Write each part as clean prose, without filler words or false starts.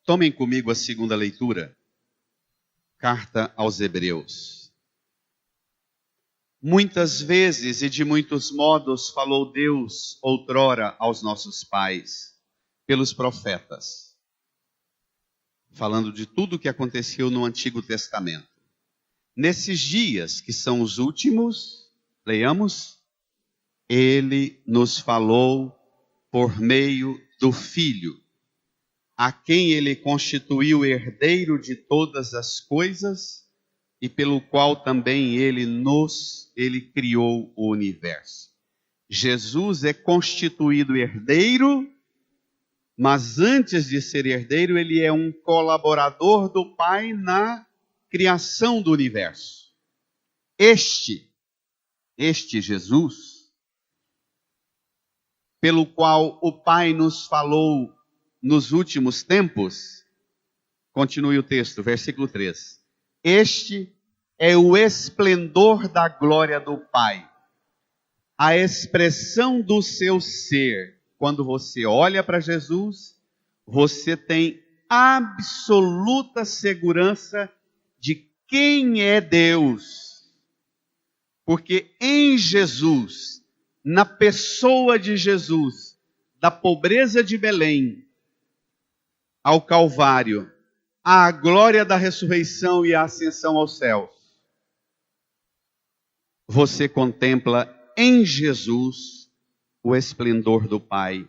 Tomem comigo a segunda leitura, carta aos Hebreus. Muitas vezes e de muitos modos falou Deus outrora aos nossos pais, pelos profetas, falando de tudo o que aconteceu no Antigo Testamento. Nesses dias, que são os últimos, leiamos, Ele nos falou por meio do Filho, a quem Ele constituiu herdeiro de todas as coisas e pelo qual também Ele criou o universo. Jesus é constituído herdeiro, mas antes de ser herdeiro, Ele é um colaborador do Pai na criação do universo. Este Jesus, pelo qual o Pai nos falou nos últimos tempos, continue o texto, versículo 3. Este é o esplendor da glória do Pai, a expressão do seu ser. Quando você olha para Jesus, você tem absoluta segurança de quem é Deus. Porque em Jesus, na pessoa de Jesus, da pobreza de Belém ao Calvário, à glória da ressurreição e a ascensão aos céus, você contempla em Jesus o esplendor do Pai.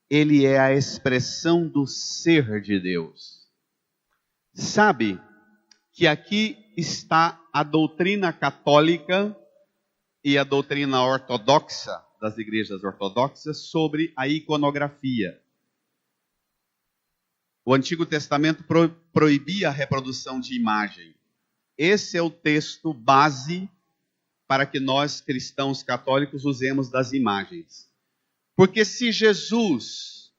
Ele é a expressão do ser de Deus. Sabe que aqui está a doutrina católica e a doutrina ortodoxa, das igrejas ortodoxas, sobre a iconografia. O Antigo Testamento proibia a reprodução de imagem. Esse é o texto base para que nós, cristãos católicos, usemos das imagens. Porque se Jesus,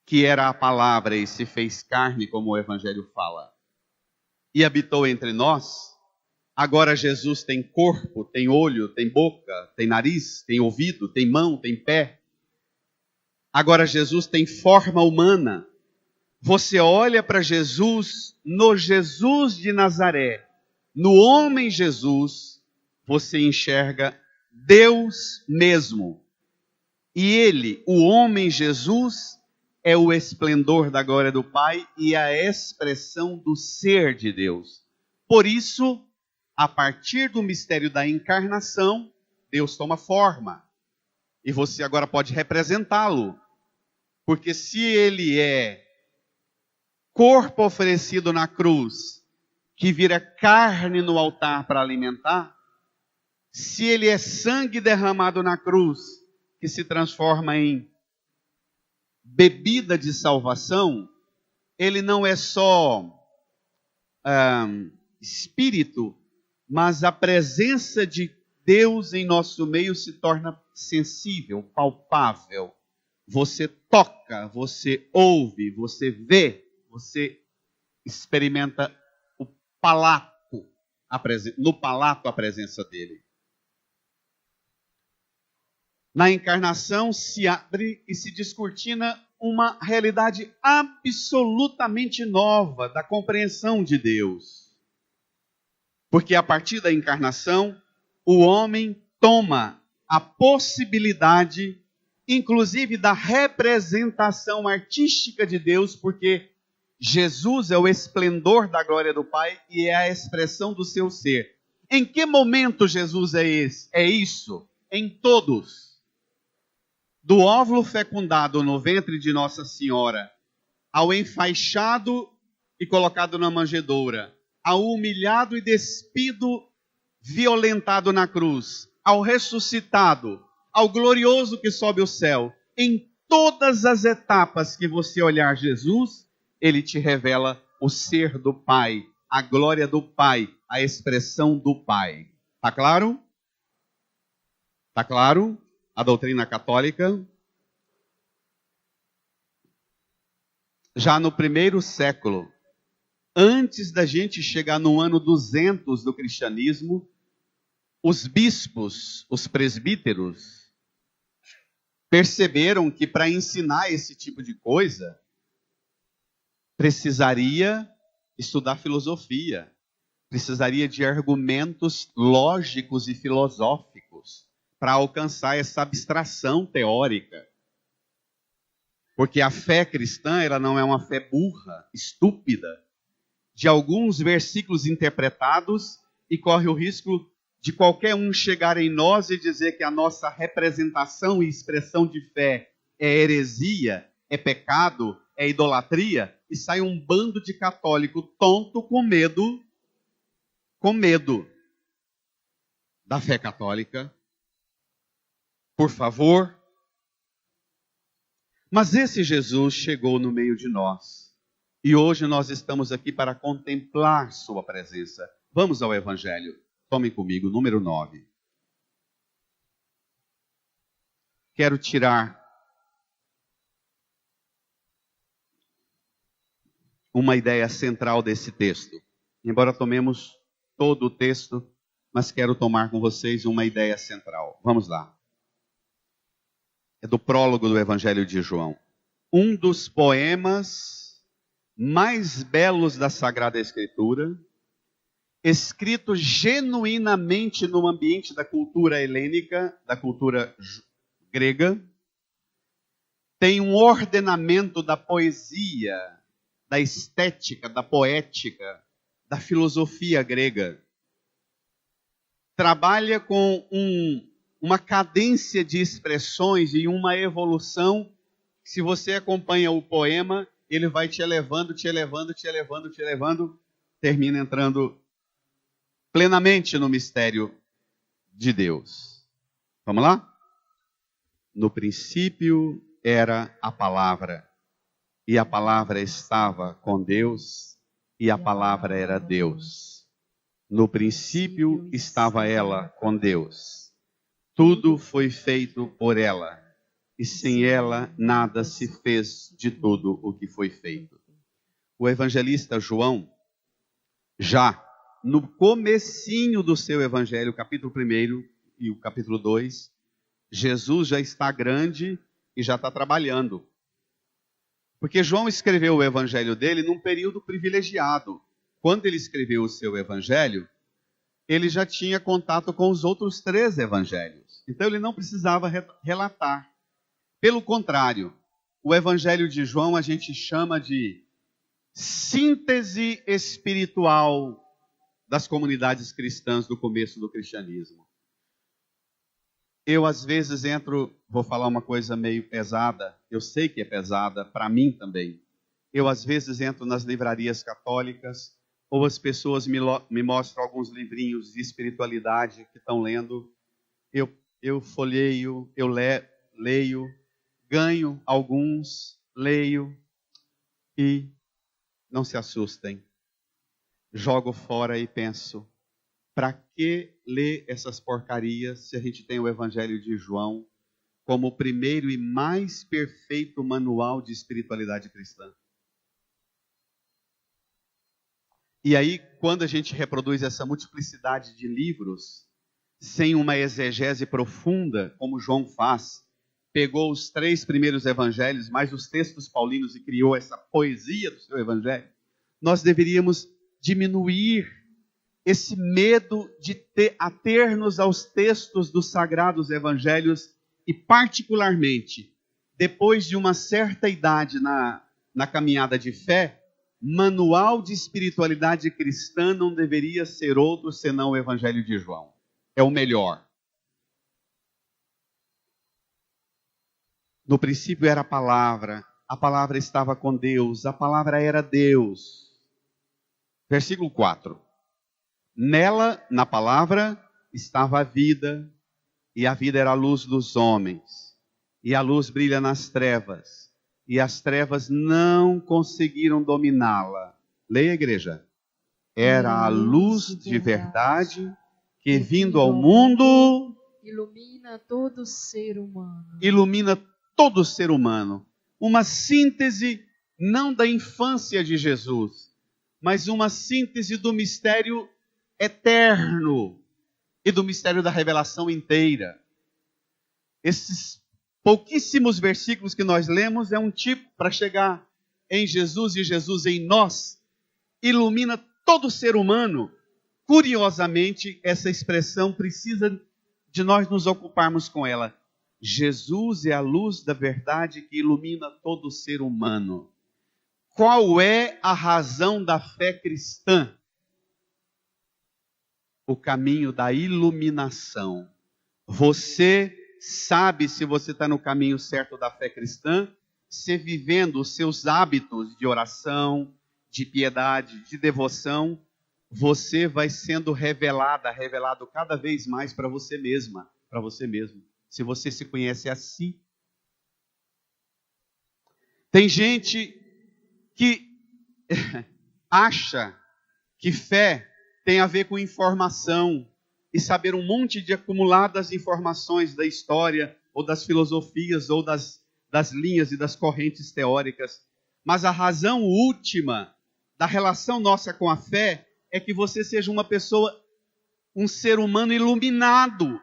que era a palavra e se fez carne, como o Evangelho fala, e habitou entre nós, agora Jesus tem corpo, tem olho, tem boca, tem nariz, tem ouvido, tem mão, tem pé. Agora Jesus tem forma humana. Você olha para Jesus, no Jesus de Nazaré, no homem Jesus, você enxerga Deus mesmo. E Ele, o homem Jesus, é o esplendor da glória do Pai e a expressão do ser de Deus. Por isso, a partir do mistério da encarnação, Deus toma forma. E você agora pode representá-lo. Porque se Ele é corpo oferecido na cruz, que vira carne no altar para alimentar, se Ele é sangue derramado na cruz, que se transforma em bebida de salvação, Ele não é só espírito, mas a presença de Deus em nosso meio se torna sensível, palpável. Você toca, você ouve, você vê, você experimenta no palato a presença dele. Na encarnação se abre e se descortina uma realidade absolutamente nova da compreensão de Deus. Porque a partir da encarnação, o homem toma a possibilidade, inclusive, da representação artística de Deus, porque Jesus é o esplendor da glória do Pai e é a expressão do seu ser. Em que momento Jesus é isso? Em todos. Do óvulo fecundado no ventre de Nossa Senhora, ao enfaixado e colocado na manjedoura, ao humilhado e despido, violentado na cruz, ao ressuscitado, ao glorioso que sobe o céu, em todas as etapas que você olhar Jesus, Ele te revela o ser do Pai, a glória do Pai, a expressão do Pai. Está claro? Está claro? A doutrina católica. Já no primeiro século, antes da gente chegar no ano 200 do cristianismo, os bispos, os presbíteros, perceberam que para ensinar esse tipo de coisa, precisaria estudar filosofia, precisaria de argumentos lógicos e filosóficos para alcançar essa abstração teórica. Porque a fé cristã, ela não é uma fé burra, estúpida, de alguns versículos interpretados, e corre o risco de qualquer um chegar em nós e dizer que a nossa representação e expressão de fé é heresia, é pecado, é idolatria, e sai um bando de católico tonto com medo da fé católica. Por favor. Mas esse Jesus chegou no meio de nós. E hoje nós estamos aqui para contemplar sua presença. Vamos ao Evangelho. Tomem comigo, número 9. Quero tirar uma ideia central desse texto. Embora tomemos todo o texto, mas quero tomar com vocês uma ideia central. Vamos lá. É do prólogo do Evangelho de João. Um dos poemas mais belos da Sagrada Escritura, escrito genuinamente no ambiente da cultura helênica, da cultura grega, tem um ordenamento da poesia, da estética, da poética, da filosofia grega. Trabalha com uma cadência de expressões e uma evolução. Se você acompanha o poema, ele vai te elevando, termina entrando plenamente no mistério de Deus. Vamos lá? No princípio era a palavra, e a palavra estava com Deus, e a palavra era Deus. No princípio estava ela com Deus. Tudo foi feito por ela, e sem ela nada se fez de tudo o que foi feito. O evangelista João, já no comecinho do seu evangelho, capítulo 1 e o capítulo 2, Jesus já está grande e já está trabalhando. Porque João escreveu o evangelho dele num período privilegiado. Quando ele escreveu o seu evangelho, ele já tinha contato com os outros 3 evangelhos. Então ele não precisava relatar. Pelo contrário, o evangelho de João a gente chama de síntese espiritual das comunidades cristãs do começo do cristianismo. Eu, às vezes, vou falar uma coisa meio pesada, eu sei que é pesada, para mim também. Eu, às vezes, entro nas livrarias católicas, ou as pessoas me mostram alguns livrinhos de espiritualidade que estão lendo. Eu folheio, eu leio, ganho alguns, leio, e não se assustem. Jogo fora e penso, para que ler essas porcarias se a gente tem o Evangelho de João como o primeiro e mais perfeito manual de espiritualidade cristã? E aí, quando a gente reproduz essa multiplicidade de livros, sem uma exegese profunda, como João faz, pegou os 3 primeiros evangelhos, mais os textos paulinos, e criou essa poesia do seu evangelho, nós deveríamos diminuir esse medo de ater-nos aos textos dos sagrados evangelhos e, particularmente, depois de uma certa idade na caminhada de fé, manual de espiritualidade cristã não deveria ser outro senão o Evangelho de João. É o melhor. No princípio era a palavra estava com Deus, a palavra era Deus. Versículo 4. Nela, na palavra, estava a vida, e a vida era a luz dos homens. E a luz brilha nas trevas, e as trevas não conseguiram dominá-la. Leia, igreja. Era a luz de verdade que, vindo ao mundo, ilumina todo ser humano. Ilumina todo ser humano. Uma síntese não da infância de Jesus, mas uma síntese do mistério eterno e do mistério da revelação inteira. Esses pouquíssimos versículos que nós lemos é um tipo para chegar em Jesus e Jesus em nós, ilumina todo ser humano. Curiosamente, essa expressão precisa de nós nos ocuparmos com ela. Jesus é a luz da verdade que ilumina todo ser humano. Qual é a razão da fé cristã? O caminho da iluminação. Você sabe se você está no caminho certo da fé cristã, se vivendo os seus hábitos de oração, de piedade, de devoção, você vai sendo revelado cada vez mais para você mesma, para você mesmo. Se você se conhece a si. Tem gente que acha que fé tem a ver com informação e saber um monte de acumuladas informações da história ou das filosofias ou das linhas e das correntes teóricas. Mas a razão última da relação nossa com a fé é que você seja uma pessoa, um ser humano iluminado,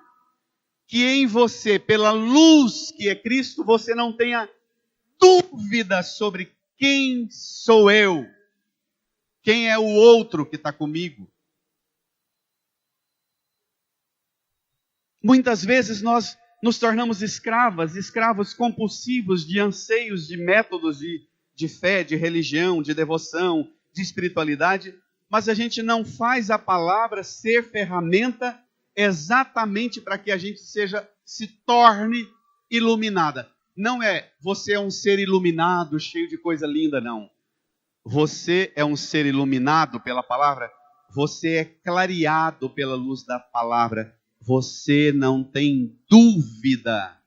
que em você, pela luz que é Cristo, você não tenha dúvida sobre quem sou eu, quem é o outro que está comigo. Muitas vezes nós nos tornamos escravos compulsivos de anseios, de métodos de fé, de religião, de devoção, de espiritualidade, mas a gente não faz a palavra ser ferramenta exatamente para que a gente se torne iluminada. Não é você é um ser iluminado, cheio de coisa linda, não. Você é um ser iluminado pela palavra, você é clareado pela luz da palavra. Você não tem dúvida,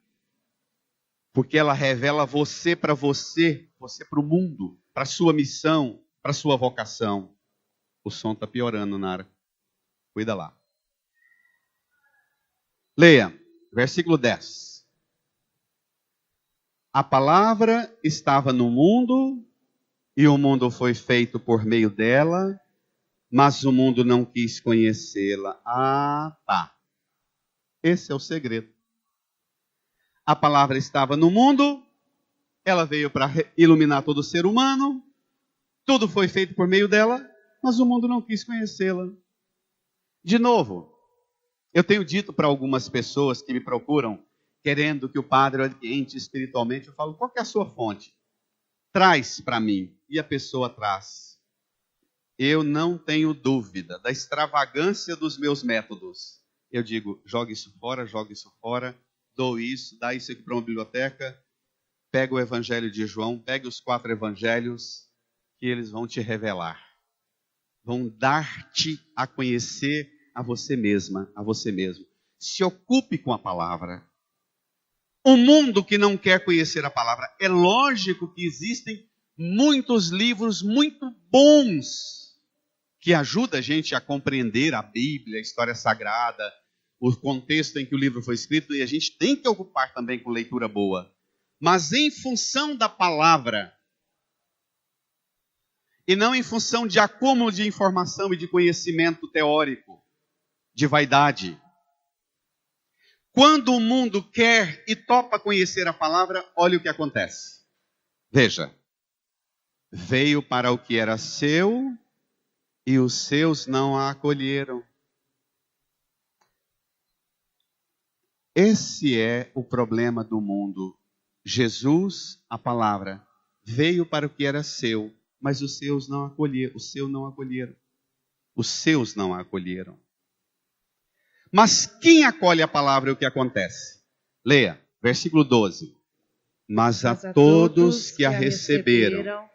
porque ela revela você para o mundo, para a sua missão, para a sua vocação. O som está piorando, Nara. Cuida lá. Leia, versículo 10. A palavra estava no mundo, e o mundo foi feito por meio dela, mas o mundo não quis conhecê-la. Ah, tá. Esse é o segredo. A palavra estava no mundo, ela veio para iluminar todo ser humano, tudo foi feito por meio dela, mas o mundo não quis conhecê-la. De novo, eu tenho dito para algumas pessoas que me procuram, querendo que o padre oriente espiritualmente, eu falo, qual que é a sua fonte? Traz para mim. E a pessoa traz. Eu não tenho dúvida da extravagância dos meus métodos. Eu digo, joga isso fora, dou isso, dá isso aqui para uma biblioteca, pega o Evangelho de João, pega os 4 evangelhos, que eles vão te revelar. Vão dar-te a conhecer a você mesma, a você mesmo. Se ocupe com a palavra. O mundo que não quer conhecer a palavra, é lógico que existem muitos livros muito bons que ajudam a gente a compreender a Bíblia, a história sagrada, o contexto em que o livro foi escrito, e a gente tem que ocupar também com leitura boa. Mas em função da palavra, e não em função de acúmulo de informação e de conhecimento teórico, de vaidade. Quando o mundo quer e topa conhecer a palavra, olha o que acontece. Veja, veio para o que era seu e os seus não a acolheram. Esse é o problema do mundo. Jesus, a palavra, veio para o que era seu, mas os seus não acolheram. Os seus não acolheram. Os seus não a acolheram. Mas quem acolhe a palavra é o que acontece? Leia, versículo 12. Mas a todos que a receberam,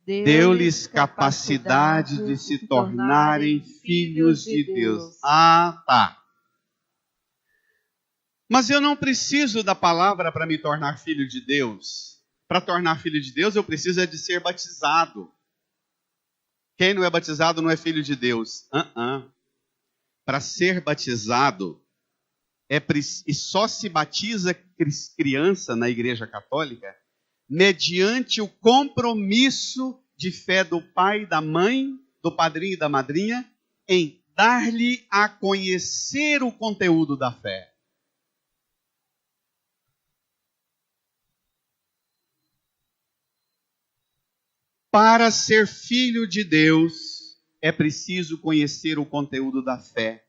deu-lhes capacidade de se tornarem filhos de Deus. Ah, tá. Mas eu não preciso da palavra para me tornar filho de Deus. Para tornar filho de Deus, eu preciso de ser batizado. Quem não é batizado não é filho de Deus. Para ser batizado, e só se batiza criança na Igreja Católica mediante o compromisso de fé do pai, da mãe, do padrinho e da madrinha em dar-lhe a conhecer o conteúdo da fé. Para ser filho de Deus, é preciso conhecer o conteúdo da fé.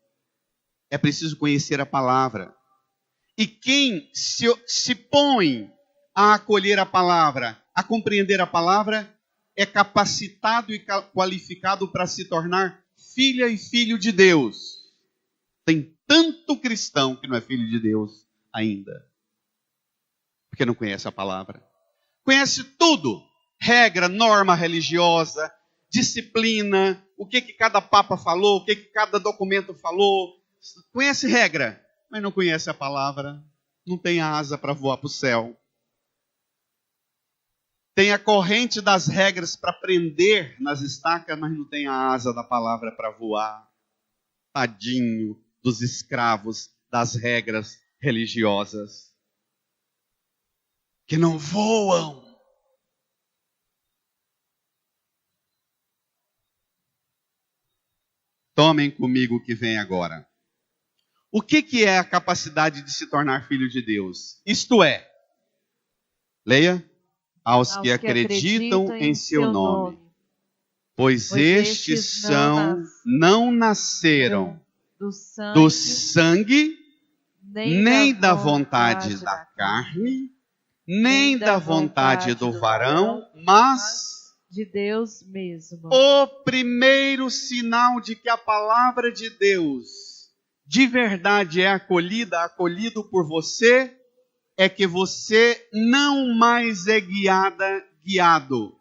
É preciso conhecer a palavra. E quem se põe a acolher a palavra, a compreender a palavra, é capacitado e qualificado para se tornar filha e filho de Deus. Tem tanto cristão que não é filho de Deus ainda, porque não conhece a palavra. Conhece tudo, regra, norma religiosa, disciplina, o que cada papa falou, o que cada documento falou. Conhece regra, mas não conhece a palavra, não tem asa para voar para o céu. Tem a corrente das regras para prender nas estacas, mas não tem a asa da palavra para voar. Tadinho dos escravos das regras religiosas, que não voam. Tomem comigo o que vem agora. O que é a capacidade de se tornar filho de Deus? Isto é, leia, aos que acreditam em seu nome, pois estes não nasceram do sangue, nem da vontade da carne, nem da vontade do varão, mas de Deus mesmo. O primeiro sinal de que a palavra de Deus de verdade é acolhido por você, é que você não mais é guiado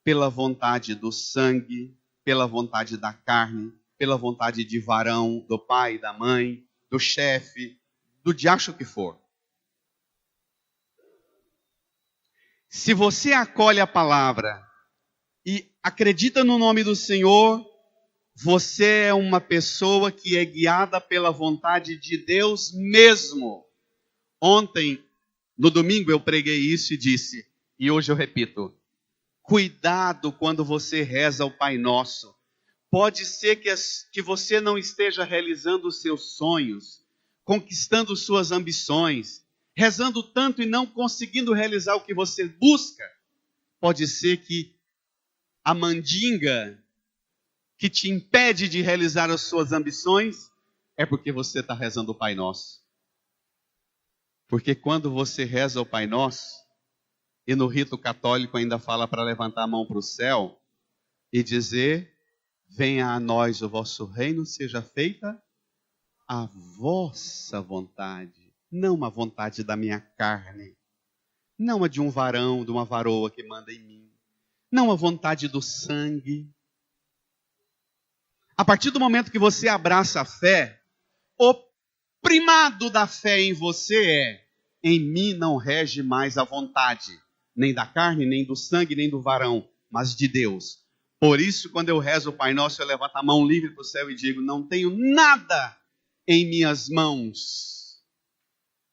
pela vontade do sangue, pela vontade da carne, pela vontade de varão, do pai, da mãe, do chefe, do diacho que for. Se você acolhe a palavra e acredita no nome do Senhor, você é uma pessoa que é guiada pela vontade de Deus mesmo. Ontem, no domingo, eu preguei isso e disse, e hoje eu repito, cuidado quando você reza o Pai Nosso. Pode ser que você não esteja realizando os seus sonhos, conquistando suas ambições, rezando tanto e não conseguindo realizar o que você busca. Pode ser que a mandinga que te impede de realizar as suas ambições é porque você está rezando o Pai Nosso. Porque quando você reza o Pai Nosso, e no rito católico ainda fala para levantar a mão para o céu e dizer, venha a nós o vosso reino, seja feita a vossa vontade, não a vontade da minha carne, não a de um varão, de uma varoa que manda em mim, não a vontade do sangue. A partir do momento que você abraça a fé, o primado da fé em você é, em mim não rege mais a vontade, nem da carne, nem do sangue, nem do varão, mas de Deus. Por isso, quando eu rezo o Pai Nosso, eu levanto a mão livre para o céu e digo, não tenho nada em minhas mãos,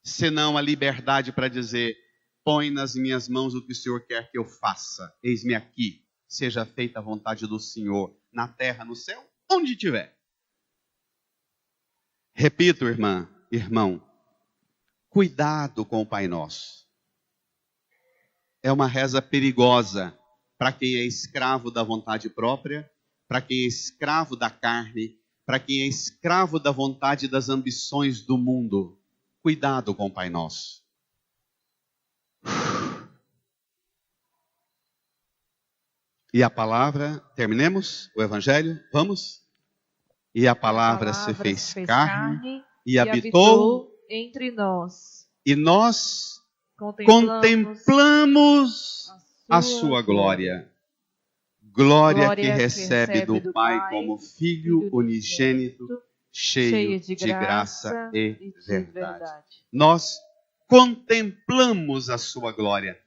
senão a liberdade para dizer, põe nas minhas mãos o que o Senhor quer que eu faça. Eis-me aqui, seja feita a vontade do Senhor, na terra, no céu, onde estiver. Repito, irmão, cuidado com o Pai Nosso. É uma reza perigosa para quem é escravo da vontade própria, para quem é escravo da carne, para quem é escravo da vontade e das ambições do mundo. Cuidado com o Pai Nosso. E a palavra, terminemos o Evangelho, vamos? E a palavra se fez carne e habitou entre nós. E nós contemplamos a sua glória. Glória que recebe do Pai como Filho unigênito, cheio de graça e verdade. Nós contemplamos a sua glória.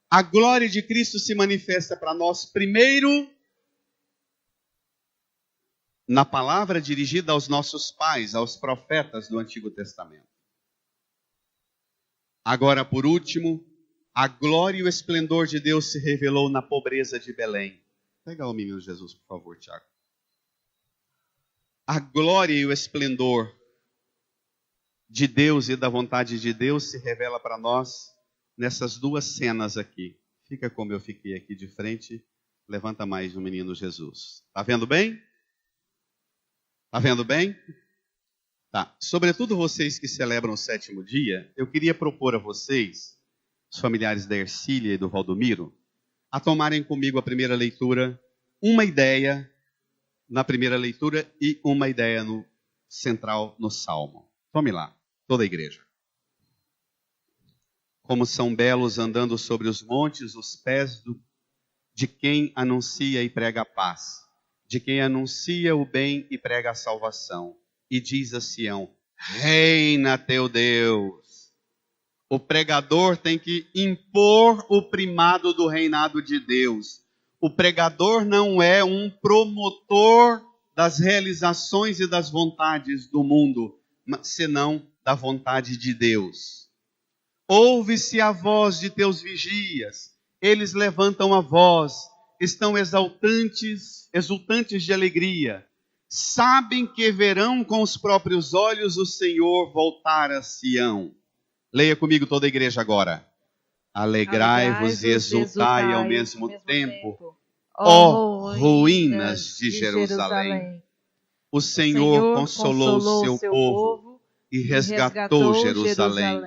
A glória de Cristo se manifesta para nós primeiro na palavra dirigida aos nossos pais, aos profetas do Antigo Testamento. Agora, por último, a glória e o esplendor de Deus se revelou na pobreza de Belém. Pega o menino Jesus, por favor, Tiago. A glória e o esplendor de Deus e da vontade de Deus se revela para nós nessas duas cenas aqui. Fica como eu fiquei aqui de frente Levanta mais o menino Jesus. Tá vendo bem? Tá vendo bem? Tá. Sobretudo vocês que celebram o 7º dia, eu queria propor a vocês, os familiares da Ercília e do Valdomiro, a tomarem comigo a primeira leitura, uma ideia na primeira leitura e uma ideia no central no Salmo. Tome lá, toda a igreja. Como são belos andando sobre os montes os pés de quem anuncia e prega a paz, de quem anuncia o bem e prega a salvação, e diz a Sião: reina teu Deus. O pregador tem que impor o primado do reinado de Deus. O pregador não é um promotor das realizações e das vontades do mundo, senão da vontade de Deus. Ouve-se a voz de teus vigias, eles levantam a voz, estão exultantes de alegria. Sabem que verão com os próprios olhos o Senhor voltar a Sião. Leia comigo toda a igreja agora. Alegrai-vos e exultai ao mesmo tempo, ó ruínas de Jerusalém. O Senhor consolou o seu povo e resgatou Jerusalém.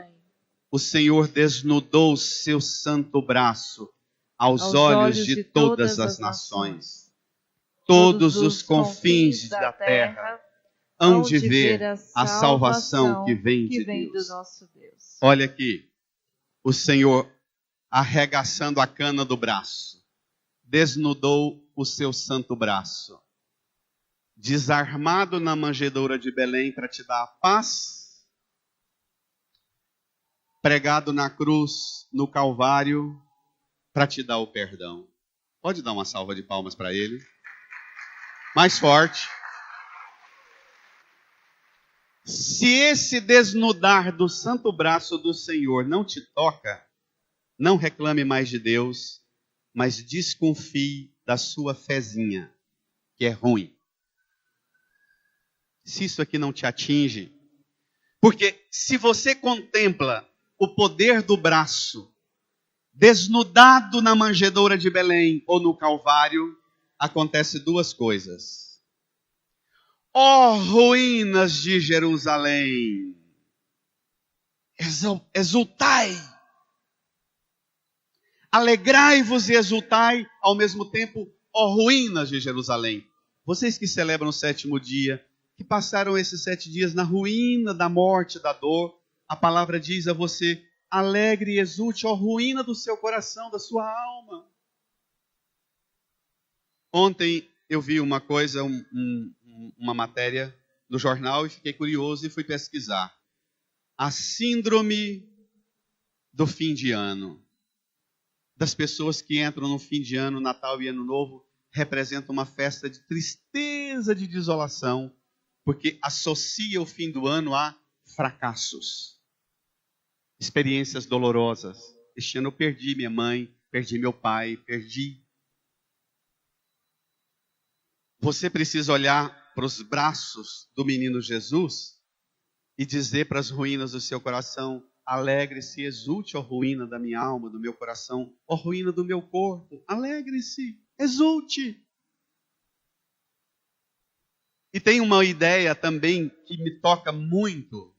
O Senhor desnudou seu santo braço aos olhos de todas as nações. Todos os confins da terra hão de ver a salvação que vem de Deus. Olha aqui, o Senhor arregaçando a cana do braço, desnudou o seu santo braço, desarmado na manjedoura de Belém para te dar a paz, pregado na cruz, no Calvário, para te dar o perdão. Pode dar uma salva de palmas para ele? Mais forte. Se esse desnudar do santo braço do Senhor não te toca, não reclame mais de Deus, mas desconfie da sua fezinha, que é ruim. Se isso aqui não te atinge, porque se você contempla o poder do braço, desnudado na manjedoura de Belém ou no Calvário, acontece duas coisas. Ó ruínas de Jerusalém, exultai, alegrai-vos e exultai ao mesmo tempo, ó ruínas de Jerusalém. Vocês que celebram o 7º dia, que passaram esses 7 dias na ruína da morte, da dor, a palavra diz a você: alegre e exulte, ó ruína do seu coração, da sua alma. Ontem eu vi uma coisa, uma matéria no jornal e fiquei curioso e fui pesquisar. A síndrome do fim de ano. Das pessoas que entram no fim de ano, Natal e Ano Novo, representa uma festa de tristeza, de desolação, porque associa o fim do ano a fracassos, experiências dolorosas. Este ano eu perdi minha mãe, perdi meu pai, perdi. Você precisa olhar para os braços do menino Jesus e dizer para as ruínas do seu coração: alegre-se, exulte, ó ruína da minha alma, do meu coração, ó ruína do meu corpo, alegre-se, exulte. E tem uma ideia também que me toca muito,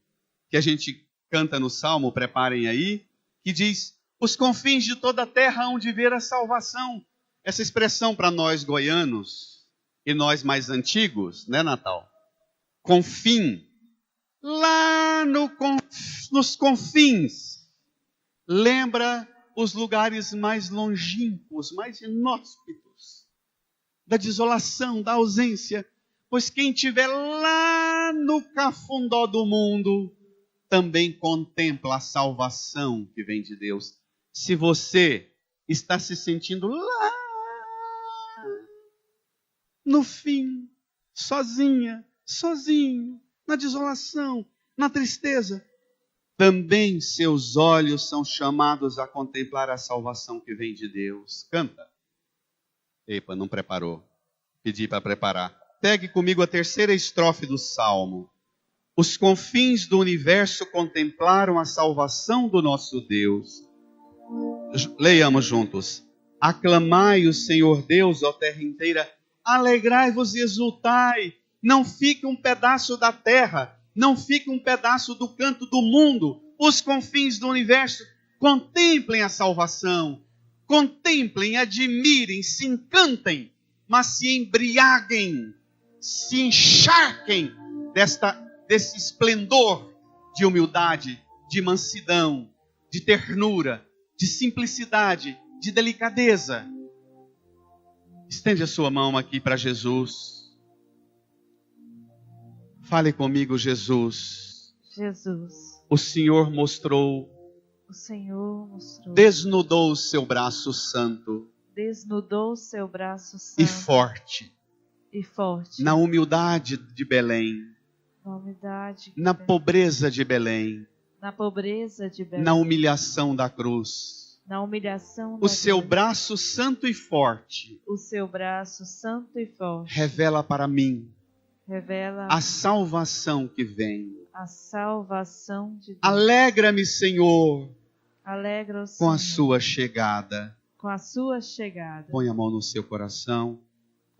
que a gente canta no Salmo, preparem aí, que diz: os confins de toda a terra hão de ver a salvação. Essa expressão para nós goianos e nós mais antigos, né, Natal? Confim. Lá nos confins, lembra os lugares mais longínquos, mais inóspitos, da desolação, da ausência. Pois quem estiver lá no cafundó do mundo, também contempla a salvação que vem de Deus. Se você está se sentindo lá no fim, sozinha, sozinho, na desolação, na tristeza, também seus olhos são chamados a contemplar a salvação que vem de Deus. Canta. Epa, não preparou. Pedi para preparar. Pegue comigo a 3ª estrofe do Salmo. Os confins do universo contemplaram a salvação do nosso Deus. Leiamos juntos. Aclamai o Senhor Deus, ó terra inteira. Alegrai-vos e exultai. Não fique um pedaço da terra, não fique um pedaço do canto do mundo, os confins do universo. Contemplem a salvação, contemplem, admirem, se encantem, mas se embriaguem, se encharquem desse esplendor de humildade, de mansidão, de ternura, de simplicidade, de delicadeza. Estende a sua mão aqui para Jesus. Fale comigo, Jesus. Jesus. O Senhor mostrou, desnudou o seu braço santo desnudou o seu braço santo e forte na humildade de Belém, na pobreza de Belém, na humilhação da cruz. O seu braço santo e forte revela para mim a salvação que vem. Alegra-me, Senhor, com a sua chegada. Põe a mão no seu coração,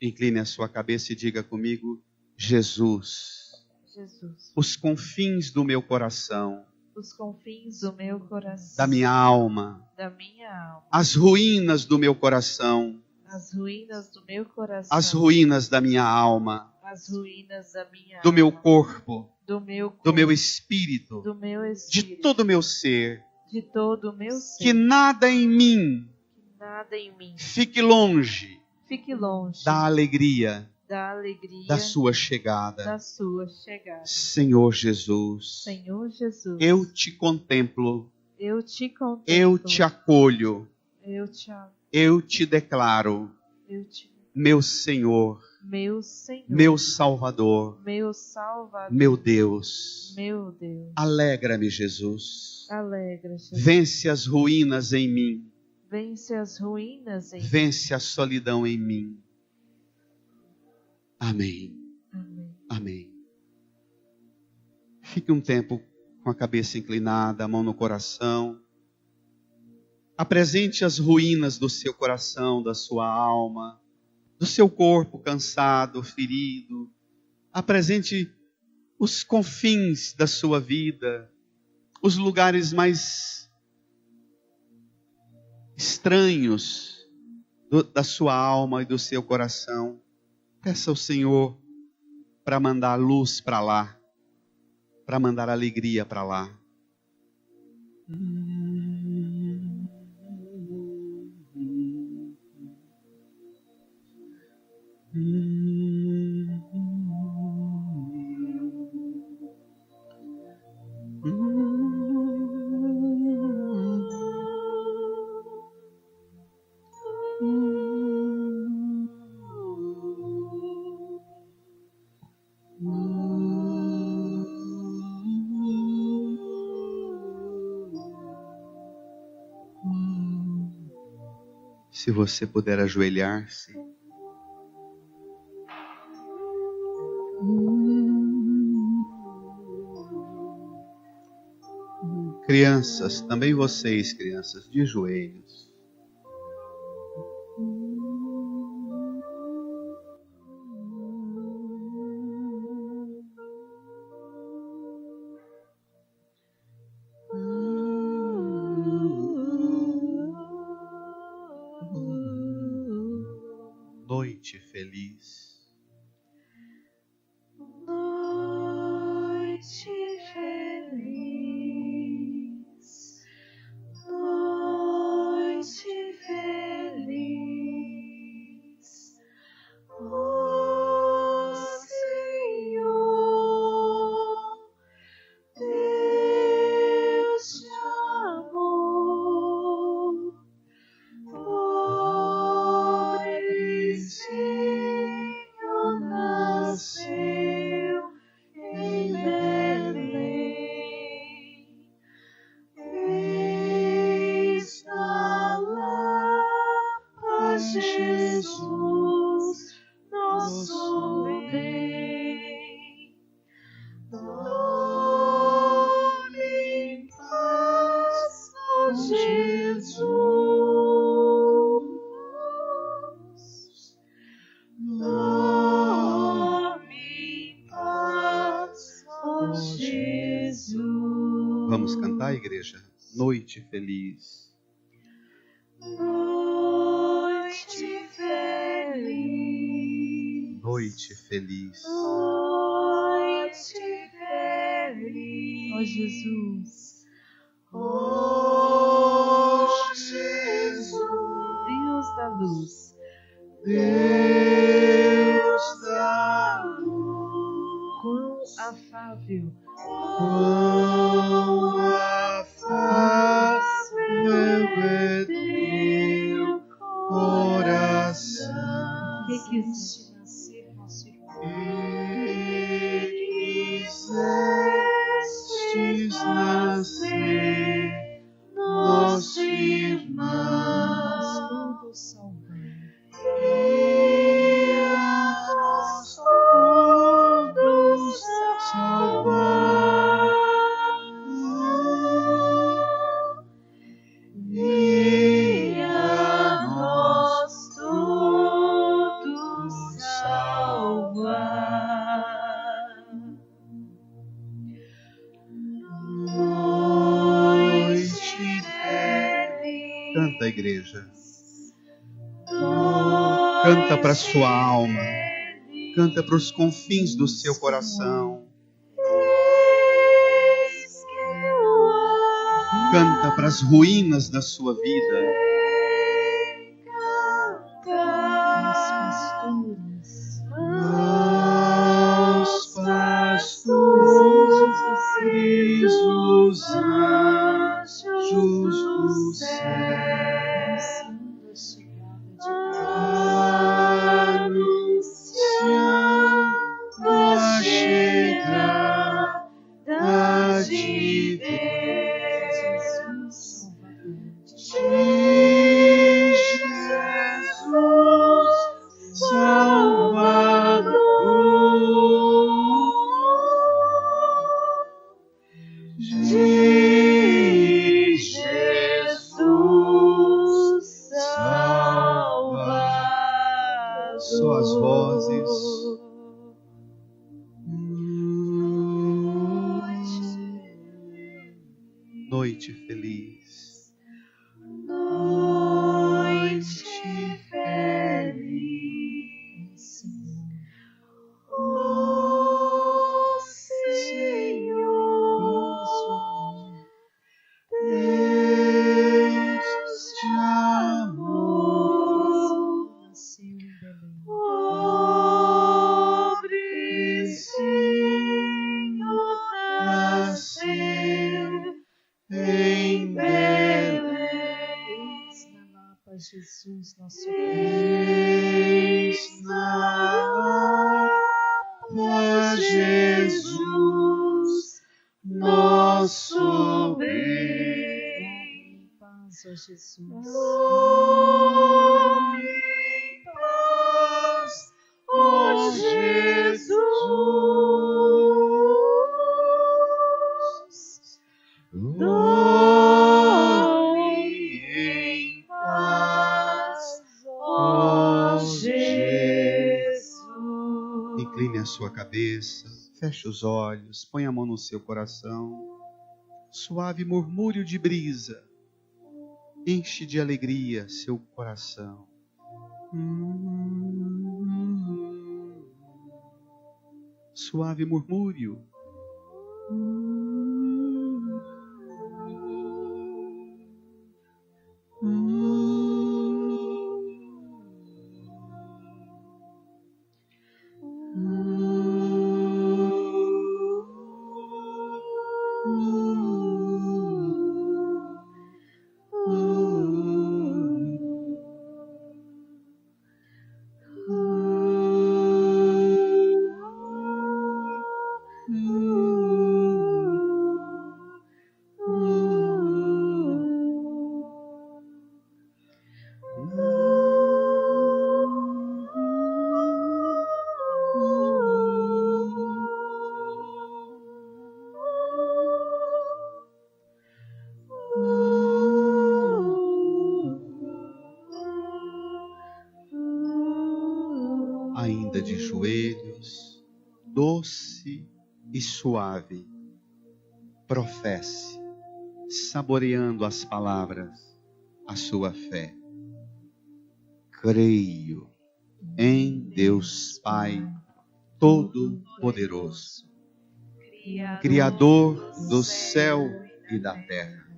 incline a sua cabeça e diga comigo: Jesus, os confins do meu coração, da minha alma, as ruínas do meu coração, as ruínas da minha alma, do meu corpo, do meu espírito, de todo o meu ser, que nada em mim fique longe da alegria da sua chegada. Senhor Jesus, eu te contemplo, eu te acolho, eu te declaro, meu Senhor, meu Salvador, meu Deus. Alegra-me, Jesus. Vence as ruínas em mim. Vence a solidão em mim. Amém. Amém. Fique um tempo com a cabeça inclinada, a mão no coração. Apresente as ruínas do seu coração, da sua alma, do seu corpo cansado, ferido. Apresente os confins da sua vida, os lugares mais estranhos da sua alma e do seu coração. Peça ao Senhor para mandar luz para lá, para mandar alegria para lá. Se você puder ajoelhar-se. Crianças, também vocês, crianças, de joelhos. Noite feliz. Noite feliz. Noite feliz. Ó Senhor, Deus de amor, pobrezinho nasceu em Belém. Está lá, ó Jesus, nosso bem. Dorme em paz, ó Jesus. Vamos cantar, igreja? Noite feliz. Noite feliz. Noite feliz. Noite feliz. Ó Jesus, Ó Jesus, Deus da luz, Deus da luz, quão afável, quão afável é teu coração. que quiseste nascer, nosso irmão. Quisestes nascer, nosso irmão, Todos salvando. e a nós todos salvar, e a nós todos salvar. Noite feliz. Canta, igreja. Canta para sua alma. Canta para os confins do seu coração. Canta para as ruínas da sua vida. Os pastores, Aos pastores, os anjos do céu, anunciando a chegada anunciando a chegada de Jesus, Salvador. Salvador. De Jesus, Salvador. De Jesus, Salvador. Só as vozes. Noite feliz. Noite feliz. Ó Senhor, Deus de amor, Nasceu em Belém. pobrezinho nasceu em Belém. Na Lapa, Jesus, nosso Eis na Lapa Jesus, nosso bem. em paz, ó Jesus. Dorme em paz, ó Jesus. Dorme em paz, ó Jesus. Incline a sua cabeça. Feche os olhos. Põe a mão no seu coração. Suave murmúrio de brisa. Enche de alegria seu coração. Suave murmúrio. Ainda de joelhos, doce e suave, professe saboreando as palavras, a sua fé. Creio em Deus Pai Todo-Poderoso, Criador do céu e da terra,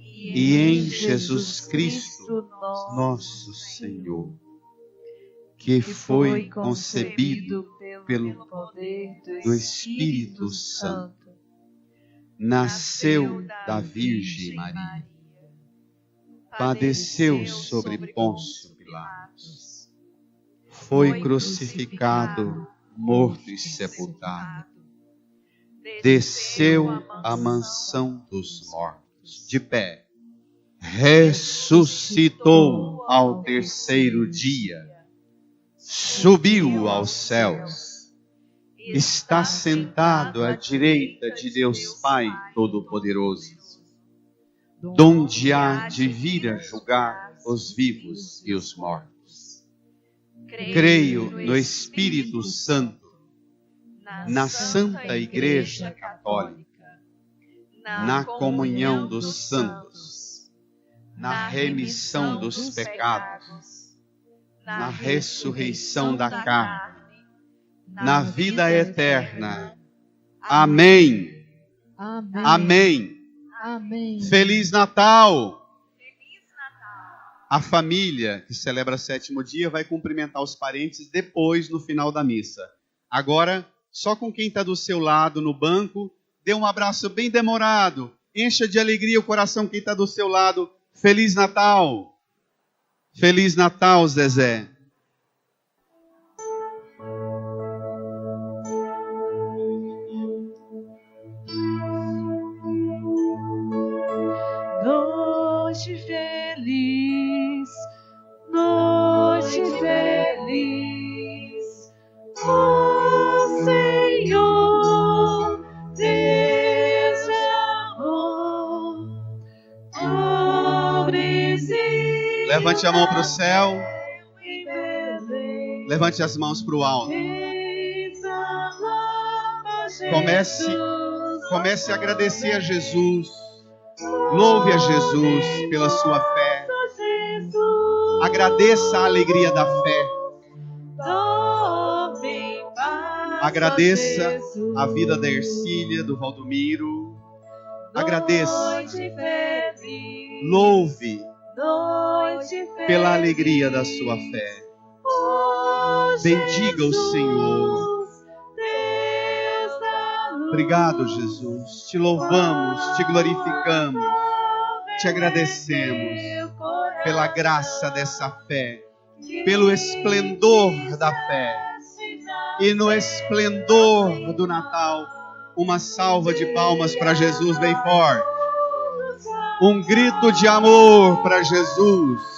e em Jesus Cristo, nosso Senhor, que foi concebido pelo poder do Espírito Santo, nasceu da Virgem Maria, padeceu sobre Pôncio Pilatos, foi crucificado, morto e sepultado, desceu à mansão dos mortos, de pé, ressuscitou ao terceiro dia, subiu aos céus, está sentado à direita de Deus Pai Todo-Poderoso, donde há de vir a julgar os vivos e os mortos. Creio no Espírito Santo, na Santa Igreja Católica, na comunhão dos santos, na remissão dos pecados, na ressurreição da carne, na vida eterna. Amém. Amém. Amém. Amém. Feliz Natal! A família que celebra o 7º dia vai cumprimentar os parentes depois, no final da missa. Agora, só com quem está do seu lado no banco, dê um abraço bem demorado. Encha de alegria o coração quem está do seu lado. Feliz Natal! Feliz Natal, Zezé! Noite feliz, noite feliz, ó Senhor, Deus de amor, pobres e Levante a mão para o céu, em Belém, levante as mãos para o alto. exalava Comece a agradecer a Jesus. Louve a Jesus pela sua fé. Jesus, Agradeça a alegria da fé. dorme em paz, Agradeça Jesus. a vida da Ercília, do Valdomiro. Agradeça. Noite feliz, Louve noite feliz, pela alegria da sua fé. ó Bendiga o Jesus, Senhor. Deus da luz. Obrigado, Jesus. Te louvamos, te glorificamos, te agradecemos pela graça dessa fé, pelo esplendor da fé e no esplendor do Natal. Uma salva de palmas para Jesus bem forte. Um grito de amor para Jesus.